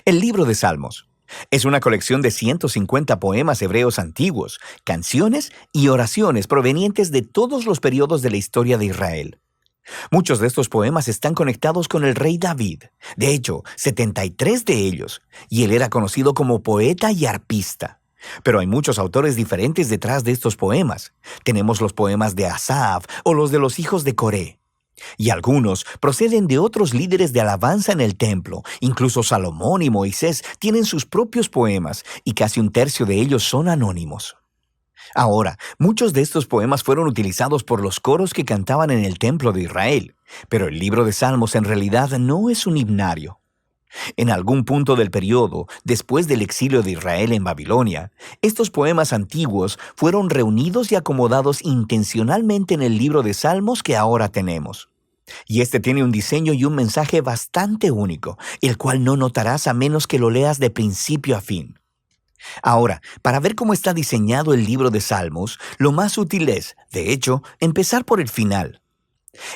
El libro de Salmos es una colección de 150 poemas hebreos antiguos, canciones y oraciones provenientes de todos los periodos de la historia de Israel. Muchos de estos poemas están conectados con el rey David, de hecho, 73 de ellos, y él era conocido como poeta y arpista. Pero hay muchos autores diferentes detrás de estos poemas. Tenemos los poemas de Asaf o los de los hijos de Coré. Y algunos proceden de otros líderes de alabanza en el templo. Incluso Salomón y Moisés tienen sus propios poemas, y casi un tercio de ellos son anónimos. Ahora, muchos de estos poemas fueron utilizados por los coros que cantaban en el templo de Israel, pero el libro de Salmos en realidad no es un himnario. En algún punto del periodo, después del exilio de Israel en Babilonia, estos poemas antiguos fueron reunidos y acomodados intencionalmente en el libro de Salmos que ahora tenemos. Y este tiene un diseño y un mensaje bastante único, el cual no notarás a menos que lo leas de principio a fin. Ahora, para ver cómo está diseñado el libro de Salmos, lo más útil es, de hecho, empezar por el final.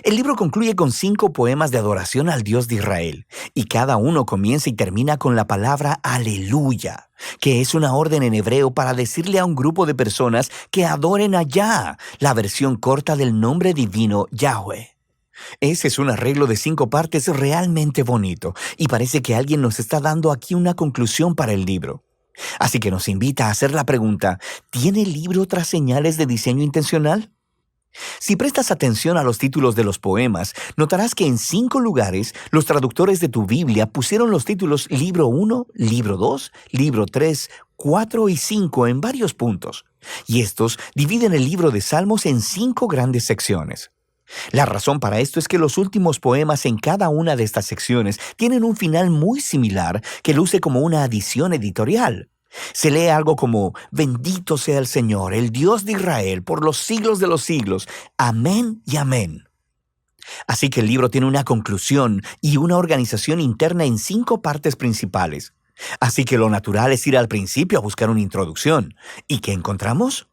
El libro concluye con 5 poemas de adoración al Dios de Israel, y cada uno comienza y termina con la palabra aleluya, que es una orden en hebreo para decirle a un grupo de personas que adoren a Yah, la versión corta del nombre divino Yahweh. Ese es un arreglo de 5 partes realmente bonito, y parece que alguien nos está dando aquí una conclusión para el libro. Así que nos invita a hacer la pregunta, ¿tiene el libro otras señales de diseño intencional? Si prestas atención a los títulos de los poemas, notarás que en 5 lugares los traductores de tu Biblia pusieron los títulos Libro 1, Libro 2, Libro 3, 4 y 5 en varios puntos. Y estos dividen el libro de Salmos en 5 grandes secciones. La razón para esto es que los últimos poemas en cada una de estas secciones tienen un final muy similar que luce como una adición editorial. Se lee algo como, bendito sea el Señor, el Dios de Israel, por los siglos de los siglos. Amén y amén. Así que el libro tiene una conclusión y una organización interna en 5 partes principales. Así que lo natural es ir al principio a buscar una introducción. ¿Y qué encontramos?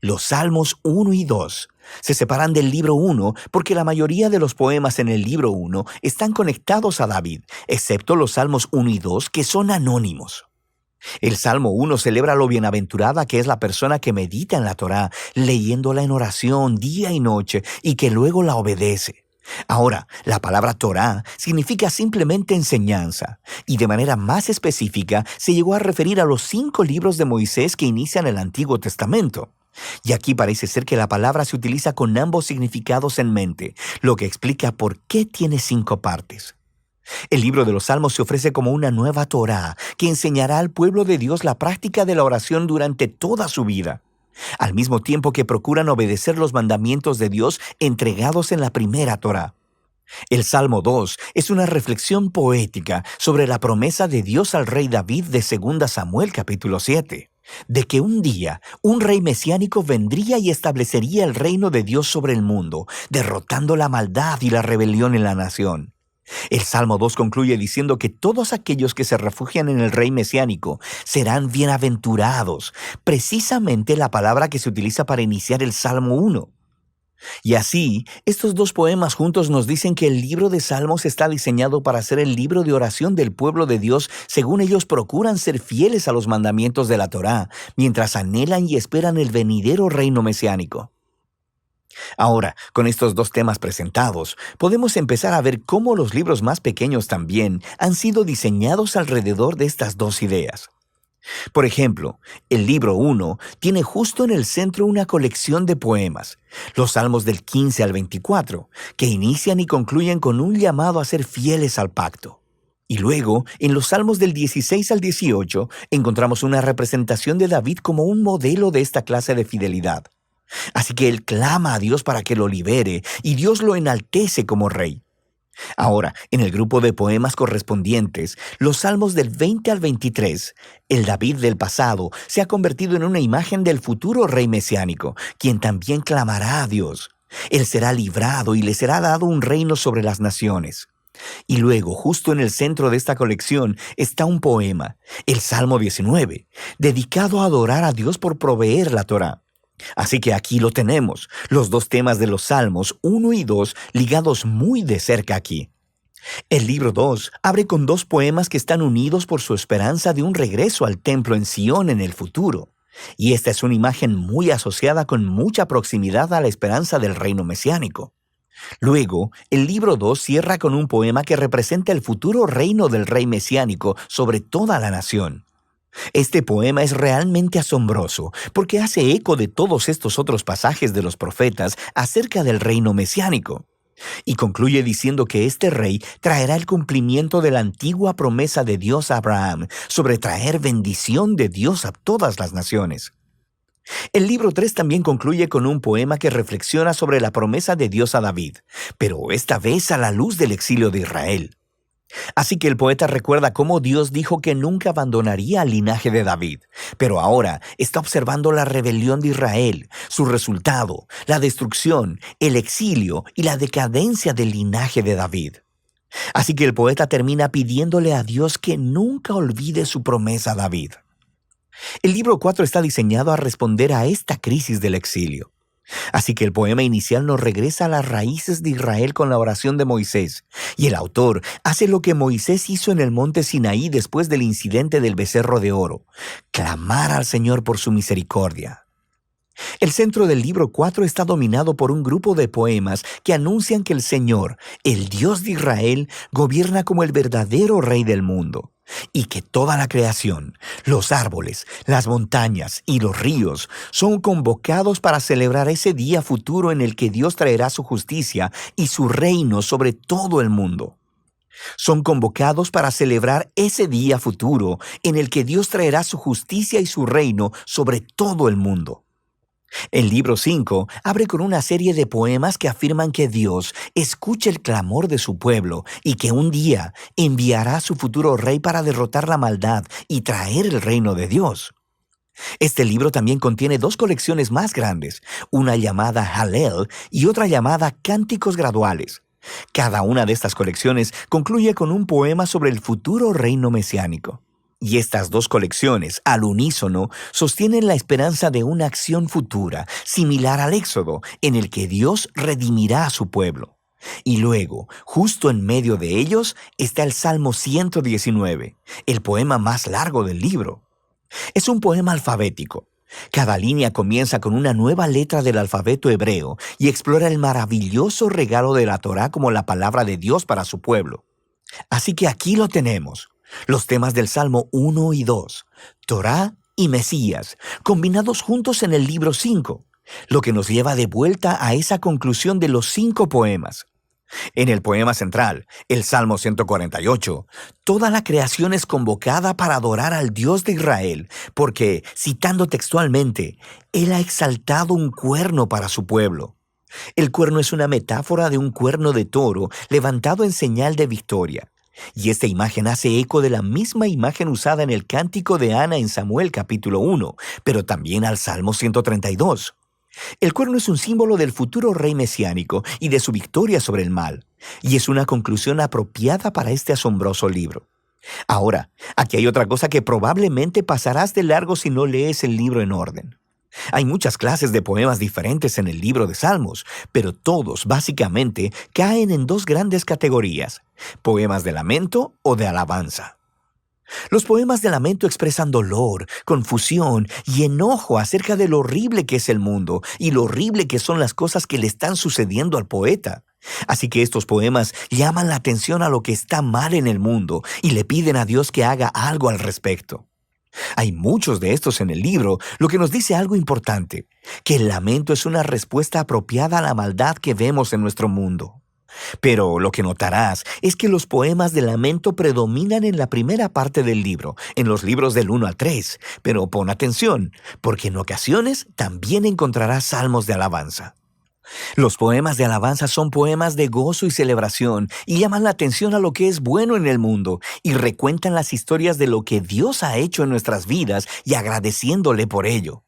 Los Salmos 1 y 2 se separan del libro 1 porque la mayoría de los poemas en el libro 1 están conectados a David, excepto los Salmos 1 y 2 que son anónimos. El Salmo 1 celebra lo bienaventurada que es la persona que medita en la Torá, leyéndola en oración día y noche y que luego la obedece. Ahora, la palabra Torá significa simplemente enseñanza, y de manera más específica se llegó a referir a los 5 libros de Moisés que inician el Antiguo Testamento. Y aquí parece ser que la palabra se utiliza con ambos significados en mente, lo que explica por qué tiene 5 partes. El libro de los Salmos se ofrece como una nueva Torá que enseñará al pueblo de Dios la práctica de la oración durante toda su vida, al mismo tiempo que procuran obedecer los mandamientos de Dios entregados en la primera Torá. El Salmo 2 es una reflexión poética sobre la promesa de Dios al rey David de 2 Samuel capítulo 7, de que un día un rey mesiánico vendría y establecería el reino de Dios sobre el mundo, derrotando la maldad y la rebelión en la nación. El Salmo 2 concluye diciendo que todos aquellos que se refugian en el rey mesiánico serán bienaventurados, precisamente la palabra que se utiliza para iniciar el Salmo 1. Y así, estos 2 poemas juntos nos dicen que el libro de Salmos está diseñado para ser el libro de oración del pueblo de Dios según ellos procuran ser fieles a los mandamientos de la Torá, mientras anhelan y esperan el venidero reino mesiánico. Ahora, con estos 2 temas presentados, podemos empezar a ver cómo los libros más pequeños también han sido diseñados alrededor de estas 2 ideas. Por ejemplo, el libro 1 tiene justo en el centro una colección de poemas, los Salmos del 15 al 24, que inician y concluyen con un llamado a ser fieles al pacto. Y luego, en los Salmos del 16 al 18, encontramos una representación de David como un modelo de esta clase de fidelidad. Así que él clama a Dios para que lo libere, y Dios lo enaltece como rey. Ahora, en el grupo de poemas correspondientes, los Salmos del 20 al 23, el David del pasado se ha convertido en una imagen del futuro rey mesiánico, quien también clamará a Dios. Él será librado y le será dado un reino sobre las naciones. Y luego, justo en el centro de esta colección, está un poema, el Salmo 19, dedicado a adorar a Dios por proveer la Torá. Así que aquí lo tenemos, los 2 temas de los Salmos 1 y 2 ligados muy de cerca aquí. El libro 2 abre con dos poemas que están unidos por su esperanza de un regreso al templo en Sion en el futuro. Y esta es una imagen muy asociada con mucha proximidad a la esperanza del reino mesiánico. Luego, el libro 2 cierra con un poema que representa el futuro reino del rey mesiánico sobre toda la nación. Este poema es realmente asombroso porque hace eco de todos estos otros pasajes de los profetas acerca del reino mesiánico. Y concluye diciendo que este rey traerá el cumplimiento de la antigua promesa de Dios a Abraham sobre traer bendición de Dios a todas las naciones. El libro 3 también concluye con un poema que reflexiona sobre la promesa de Dios a David, pero esta vez a la luz del exilio de Israel. Así que el poeta recuerda cómo Dios dijo que nunca abandonaría al linaje de David, pero ahora está observando la rebelión de Israel, su resultado, la destrucción, el exilio y la decadencia del linaje de David. Así que el poeta termina pidiéndole a Dios que nunca olvide su promesa a David. El libro 4 está diseñado a responder a esta crisis del exilio. Así que el poema inicial nos regresa a las raíces de Israel con la oración de Moisés, y el autor hace lo que Moisés hizo en el monte Sinaí después del incidente del becerro de oro: clamar al Señor por su misericordia. El centro del libro 4 está dominado por un grupo de poemas que anuncian que el Señor, el Dios de Israel, gobierna como el verdadero Rey del mundo, y que toda la creación, los árboles, las montañas y los ríos son convocados para celebrar ese día futuro en el que Dios traerá su justicia y su reino sobre todo el mundo. Son convocados para celebrar ese día futuro en el que Dios traerá su justicia y su reino sobre todo el mundo. El libro 5 abre con una serie de poemas que afirman que Dios escucha el clamor de su pueblo y que un día enviará a su futuro rey para derrotar la maldad y traer el reino de Dios. Este libro también contiene dos colecciones más grandes, una llamada Hallel y otra llamada Cánticos Graduales. Cada una de estas colecciones concluye con un poema sobre el futuro reino mesiánico. Y estas dos colecciones, al unísono, sostienen la esperanza de una acción futura, similar al Éxodo, en el que Dios redimirá a su pueblo. Y luego, justo en medio de ellos, está el Salmo 119, el poema más largo del libro. Es un poema alfabético. Cada línea comienza con una nueva letra del alfabeto hebreo y explora el maravilloso regalo de la Torá como la palabra de Dios para su pueblo. Así que aquí lo tenemos. Los temas del Salmo 1 y 2, Torá y Mesías, combinados juntos en el libro 5, lo que nos lleva de vuelta a esa conclusión de los 5 poemas. En el poema central, el Salmo 148, toda la creación es convocada para adorar al Dios de Israel, porque, citando textualmente, Él ha exaltado un cuerno para su pueblo. El cuerno es una metáfora de un cuerno de toro levantado en señal de victoria. Y esta imagen hace eco de la misma imagen usada en el cántico de Ana en Samuel capítulo 1, pero también al Salmo 132. El cuerno es un símbolo del futuro rey mesiánico y de su victoria sobre el mal, y es una conclusión apropiada para este asombroso libro. Ahora, aquí hay otra cosa que probablemente pasarás de largo si no lees el libro en orden. Hay muchas clases de poemas diferentes en el libro de Salmos, pero todos, básicamente, caen en dos grandes categorías: poemas de lamento o de alabanza. Los poemas de lamento expresan dolor, confusión y enojo acerca de lo horrible que es el mundo y lo horrible que son las cosas que le están sucediendo al poeta. Así que estos poemas llaman la atención a lo que está mal en el mundo y le piden a Dios que haga algo al respecto. Hay muchos de estos en el libro, lo que nos dice algo importante, que el lamento es una respuesta apropiada a la maldad que vemos en nuestro mundo. Pero lo que notarás es que los poemas de lamento predominan en la primera parte del libro, en los libros del 1 al 3, pero pon atención, porque en ocasiones también encontrarás salmos de alabanza. Los poemas de alabanza son poemas de gozo y celebración y llaman la atención a lo que es bueno en el mundo y recuentan las historias de lo que Dios ha hecho en nuestras vidas y agradeciéndole por ello.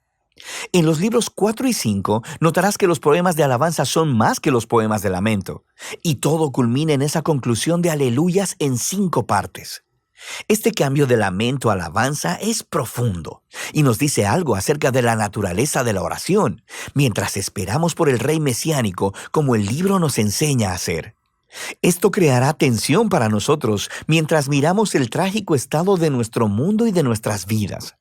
En los libros 4 y 5 notarás que los poemas de alabanza son más que los poemas de lamento, y todo culmina en esa conclusión de aleluyas en 5 partes. Este cambio de lamento a alabanza es profundo y nos dice algo acerca de la naturaleza de la oración, mientras esperamos por el rey mesiánico como el libro nos enseña a hacer. Esto creará tensión para nosotros mientras miramos el trágico estado de nuestro mundo y de nuestras vidas.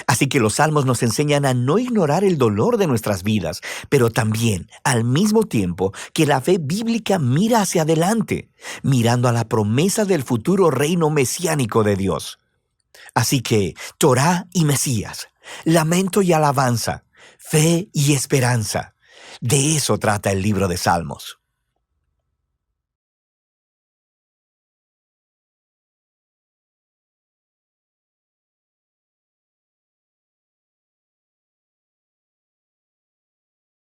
Así que los salmos nos enseñan a no ignorar el dolor de nuestras vidas, pero también, al mismo tiempo, que la fe bíblica mira hacia adelante, mirando a la promesa del futuro reino mesiánico de Dios. Así que, Torá y Mesías, lamento y alabanza, fe y esperanza. De eso trata el libro de Salmos.